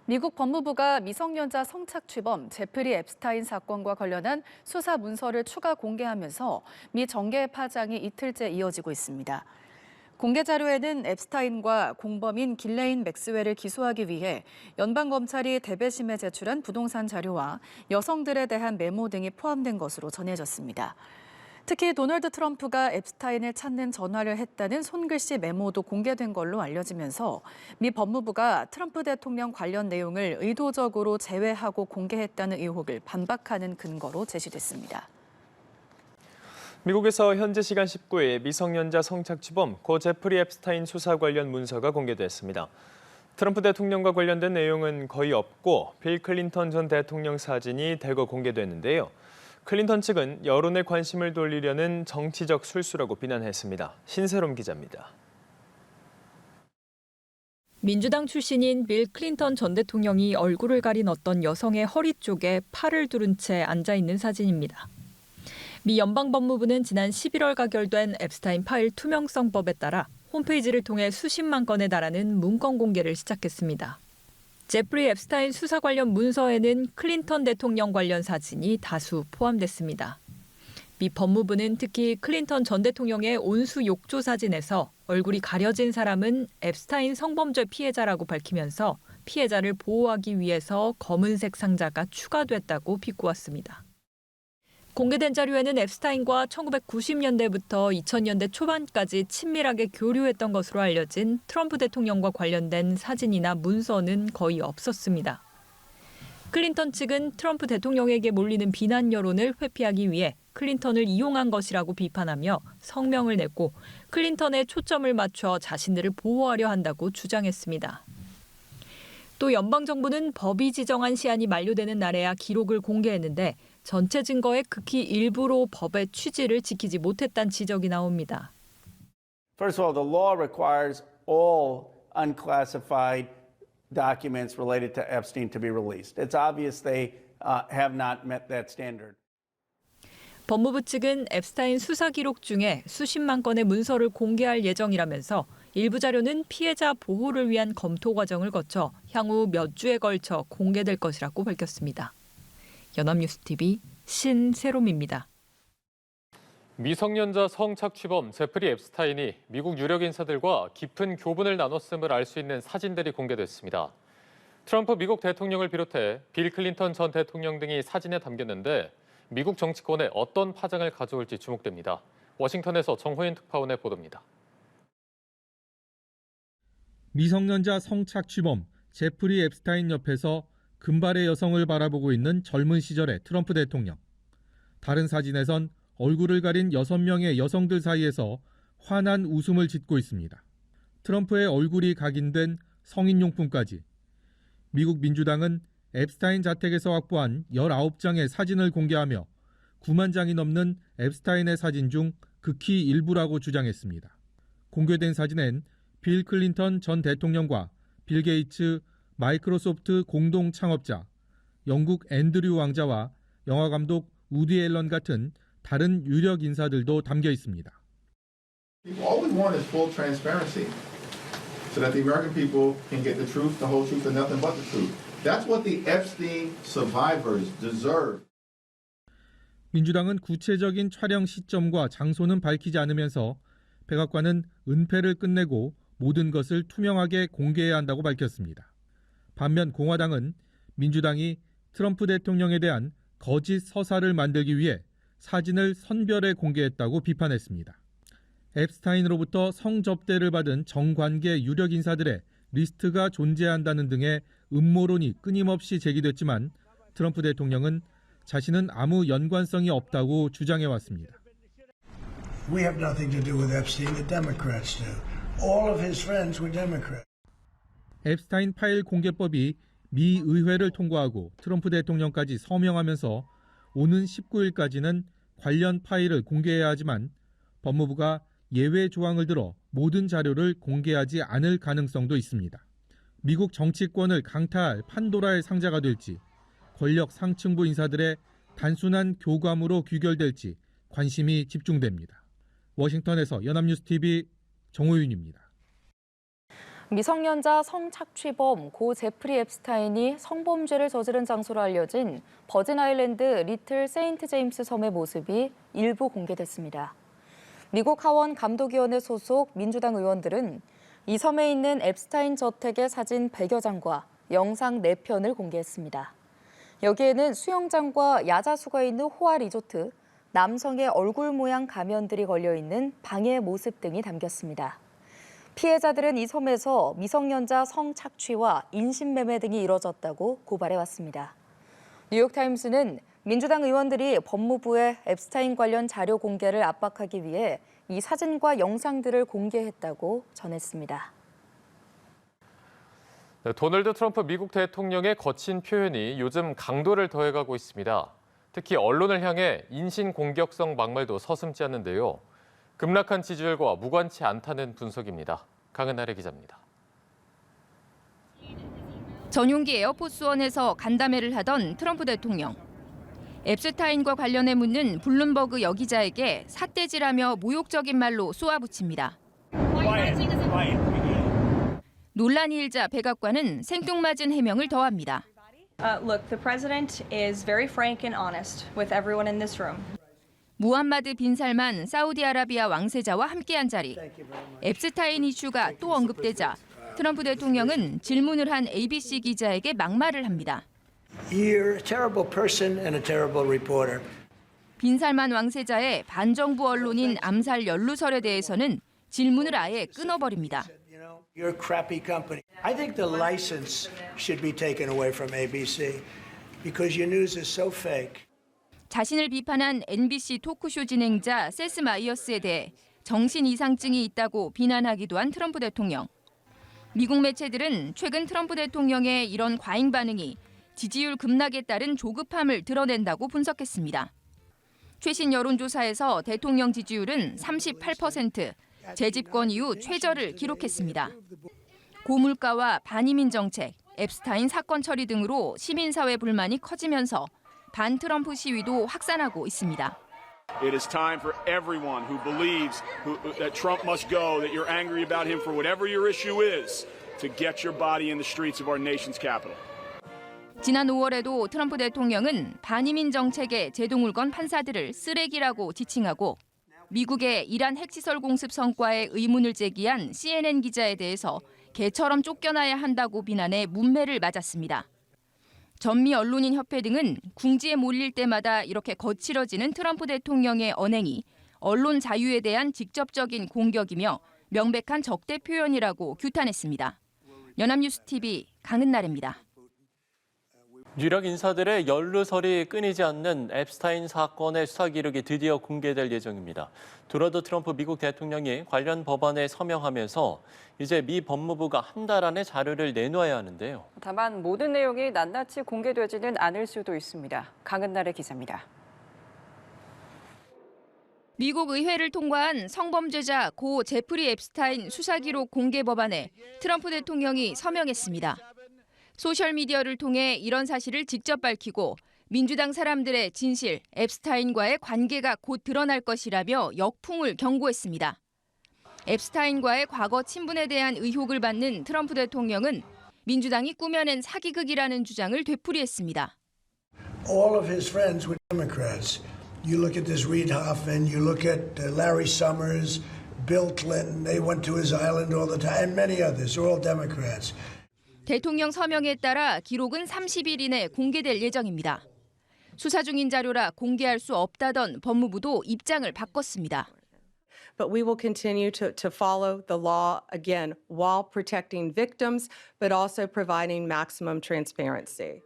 미국 법무부가 미성년자 성착취범 제프리 앱스타인 사건과 관련한 수사 문서를 추가 공개하면서 미 정계의 파장이 이틀째 이어지고 있습니다. 공개 자료에는 앱스타인과 공범인 길레인 맥스웰을 기소하기 위해 연방검찰이 대배심에 제출한 부동산 자료와 여성들에 대한 메모 등이 포함된 것으로 전해졌습니다. 특히 도널드 트럼프가 앱스타인을 찾는 전화를 했다는 손글씨 메모도 공개된 걸로 알려지면서 미 법무부가 트럼프 대통령 관련 내용을 의도적으로 제외하고 공개했다는 의혹을 반박하는 근거로 제시됐습니다. 미국에서 현지 시간 19일 미성년자 성착취범 고 제프리 앱스타인 수사 관련 문서가 공개됐습니다. 트럼프 대통령과 관련된 내용은 거의 없고 빌 클린턴 전 대통령 사진이 대거 공개됐는데요. 클린턴 측은 여론의 관심을 돌리려는 정치적 술수라고 비난했습니다. 신세롬 기자입니다. 민주당 출신인 빌 클린턴 전 대통령이 얼굴을 가린 어떤 여성의 허리 쪽에 팔을 두른 채 앉아 있는 사진입니다. 미 연방법무부는 지난 11월 가결된 앱스타인 파일 투명성법에 따라 홈페이지를 통해 수십만 건에 달하는 문건 공개를 시작했습니다. 제프리 앱스타인 수사 관련 문서에는 클린턴 대통령 관련 사진이 다수 포함됐습니다. 미 법무부는 특히 클린턴 전 대통령의 온수 욕조 사진에서 얼굴이 가려진 사람은 앱스타인 성범죄 피해자라고 밝히면서 피해자를 보호하기 위해서 검은색 상자가 추가됐다고 비꼬았습니다. 공개된 자료에는 앱스타인과 1990년대부터 2000년대 초반까지 친밀하게 교류했던 것으로 알려진 트럼프 대통령과 관련된 사진이나 문서는 거의 없었습니다. 클린턴 측은 트럼프 대통령에게 몰리는 비난 여론을 회피하기 위해 클린턴을 이용한 것이라고 비판하며 성명을 냈고 클린턴에 초점을 맞춰 자신들을 보호하려 한다고 주장했습니다. 또 연방정부는 법이 지정한 시한이 만료되는 날에야 기록을 공개했는데 전체 증거의 극히 일부로 법의 취지를 지키지 못했다는 지적이 나옵니다. First of all, the law requires all unclassified documents related to Epstein to be released. It's obvious they have not met that standard. 법무부 측은 앱스타인 수사 기록 중에 수십만 건의 문서를 공개할 예정이라면서 일부 자료는 피해자 보호를 위한 검토 과정을 거쳐 향후 몇 주에 걸쳐 공개될 것이라고 밝혔습니다. 연합뉴스TV 신세롬입니다. 미성년자 성착취범 제프리 앱스타인이 미국 유력 인사들과 깊은 교분을 나눴음을 알 수 있는 사진들이 공개됐습니다. 트럼프 미국 대통령을 비롯해 빌 클린턴 전 대통령 등이 사진에 담겼는데 미국 정치권에 어떤 파장을 가져올지 주목됩니다. 워싱턴에서 정호인 특파원의 보도입니다. 미성년자 성착취범 제프리 앱스타인 옆에서 금발의 여성을 바라보고 있는 젊은 시절의 트럼프 대통령. 다른 사진에선 얼굴을 가린 6명의 여성들 사이에서 환한 웃음을 짓고 있습니다. 트럼프의 얼굴이 각인된 성인용품까지. 미국 민주당은 앱스타인 자택에서 확보한 19장의 사진을 공개하며 9만 장이 넘는 앱스타인의 사진 중 극히 일부라고 주장했습니다. 공개된 사진엔 빌 클린턴 전 대통령과 빌 게이츠 마이크로소프트 공동 창업자, 영국 앤드류 왕자와 영화감독 우디 앨런 같은 다른 유력 인사들도 담겨 있습니다. All we want is full transparency so that the American people can get the truth, the whole truth, and nothing but the truth. That's what the Epstein survivors deserve. 민주당은 구체적인 촬영 시점과 장소는 밝히지 않으면서 백악관은 은폐를 끝내고 모든 것을 투명하게 공개해야 한다고 밝혔습니다. 반면 공화당은 민주당이 트럼프 대통령에 대한 거짓 서사를 만들기 위해 사진을 선별해 공개했다고 비판했습니다. 앱스타인으로부터 성접대를 받은 정관계 유력 인사들의 리스트가 존재한다는 등의 음모론이 끊임없이 제기됐지만 트럼프 대통령은 자신은 아무 연관성이 없다고 주장해왔습니다. We have nothing to do with Epstein. The Democrats do. All of his friends were Democrats. 앱스타인 파일 공개법이 미 의회를 통과하고 트럼프 대통령까지 서명하면서 오는 19일까지는 관련 파일을 공개해야 하지만 법무부가 예외 조항을 들어 모든 자료를 공개하지 않을 가능성도 있습니다. 미국 정치권을 강타할 판도라의 상자가 될지 권력 상층부 인사들의 단순한 교감으로 귀결될지 관심이 집중됩니다. 워싱턴에서 연합뉴스TV 정호윤입니다. 미성년자 성착취범 고 제프리 앱스타인이 성범죄를 저지른 장소로 알려진 버진 아일랜드 리틀 세인트 제임스 섬의 모습이 일부 공개됐습니다. 미국 하원 감독위원회 소속 민주당 의원들은 이 섬에 있는 앱스타인 저택의 사진 100여 장과 영상 4편을 공개했습니다. 여기에는 수영장과 야자수가 있는 호화 리조트, 남성의 얼굴 모양 가면들이 걸려있는 방의 모습 등이 담겼습니다. 피해자들은 이 섬에서 미성년자 성착취와 인신매매 등이 이뤄졌다고 고발해왔습니다. 뉴욕타임스는 민주당 의원들이 법무부에 앱스타인 관련 자료 공개를 압박하기 위해 이 사진과 영상들을 공개했다고 전했습니다. 네, 도널드 트럼프 미국 대통령의 거친 표현이 요즘 강도를 더해가고 있습니다. 특히 언론을 향해 인신공격성 막말도 서슴지 않는데요. 급락한 지지율과 무관치 않다는 분석입니다. 강은하래 기자입니다. 전용기 에어포스원에서 간담회를 하던 트럼프 대통령. 앱스타인과 관련해 묻는 블룸버그 여기자에게 삿대질하며 모욕적인 말로 쏘아붙입니다. 논란이 일자 백악관은 생뚱맞은 해명을 더합니다. Look, the president is very frank and honest with everyone in this room. 무함마드 빈 살만 사우디아라비아 왕세자와 함께한 자리. 앱스타인 이슈가 또 언급되자 트럼프 대통령은 질문을 한 ABC 기자에게 막말을 합니다. You're a terrible person and a terrible reporter. 빈 살만 왕세자의 반정부 언론인 암살 연루설에 대해서는 질문을 아예 끊어버립니다. You're a crappy company. I think the license should be taken away from ABC because your news is so fake. 자신을 비판한 NBC 토크쇼 진행자 세스 마이어스에 대해 정신 이상증이 있다고 비난하기도 한 트럼프 대통령. 미국 매체들은 최근 트럼프 대통령의 이런 과잉 반응이 지지율 급락에 따른 조급함을 드러낸다고 분석했습니다. 최신 여론조사에서 대통령 지지율은 38%, 재집권 이후 최저를 기록했습니다. 고물가와 반이민 정책, 앱스타인 사건 처리 등으로 시민사회 불만이 커지면서 반트럼프 시위도 확산하고 있습니다. It is time for everyone who believes that Trump must go, that you're angry about him for whatever your issue is, to get your body in the streets of our nation's capital. 지난 5월에도 트럼프 대통령은 반이민 정책에 제동을 건 판사들을 쓰레기라고 지칭하고 미국의 이란 핵시설 공습 성과에 의문을 제기한 CNN 기자에 대해서 개처럼 쫓겨나야 한다고 비난해 문매를 맞았습니다. 전미 언론인 협회 등은 궁지에 몰릴 때마다 이렇게 거칠어지는 트럼프 대통령의 언행이 언론 자유에 대한 직접적인 공격이며 명백한 적대 표현이라고 규탄했습니다. 연합뉴스TV 강은나래입니다. 유력 인사들의 연루설이 끊이지 않는 앱스타인 사건의 수사 기록이 드디어 공개될 예정입니다. 도널드 트럼프 미국 대통령이 관련 법안에 서명하면서 이제 미 법무부가 한 달 안에 자료를 내놓아야 하는데요. 다만 모든 내용이 낱낱이 공개되지는 않을 수도 있습니다. 강은나래 기자입니다. 미국 의회를 통과한 성범죄자 고 제프리 앱스타인 수사 기록 공개 법안에 트럼프 대통령이 서명했습니다. 소셜미디어를 통해 이런 사실을 직접 밝히고 민주당 사람들의 진실, 앱스타인과의 관계가 곧 드러날 것이라며 역풍을 경고했습니다. 앱스타인과의 과거 친분에 대한 의혹을 받는 트럼프 대통령은 민주당이 꾸며낸 사기극이라는 주장을 되풀이했습니다. All of his friends were Democrats. You look at this Reid Hoffman, you look at Larry Summers, Bill Clinton, they went to his island all the time, and many others, they're all Democrats. 대통령 서명에 따라 기록은 30일 이내 공개될 예정입니다. 수사 중인 자료라 공개할 수 없다던 법무부도 입장을 바꿨습니다. But we will continue to follow the law, again, while protecting victims, but also providing maximum transparency.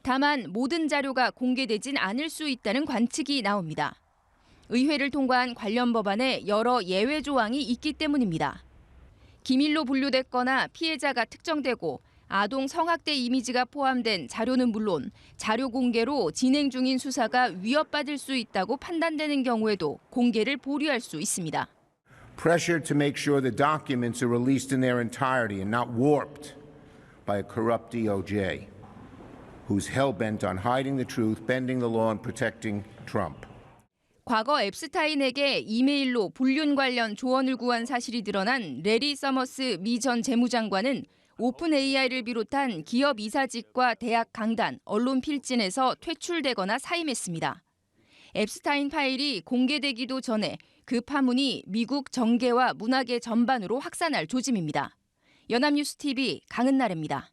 다만 모든 자료가 공개되진 않을 수 있다는 관측이 나옵니다. 의회를 통과한 관련 법안에 여러 예외 조항이 있기 때문입니다. 기밀로 분류됐거나 피해자가 특정되고 아동 성학대 이미지가 포함된 자료는 물론 자료 공개로 진행 중인 수사가 위협받을 수 있다고 판단되는 경우에도 공개를 보류할 수 있습니다. Pressure to make sure the documents are released in their entirety and not warped by a corrupt DOJ, who's hell-bent on hiding the truth, bending the law, and protecting Trump. 과거 앱스타인에게 이메일로 불륜 관련 조언을 구한 사실이 드러난 레리 서머스 미 전 재무장관은 오픈 AI를 비롯한 기업 이사직과 대학 강단, 언론 필진에서 퇴출되거나 사임했습니다. 앱스타인 파일이 공개되기도 전에 그 파문이 미국 정계와 문화계 전반으로 확산할 조짐입니다. 연합뉴스 TV 강은나래입니다.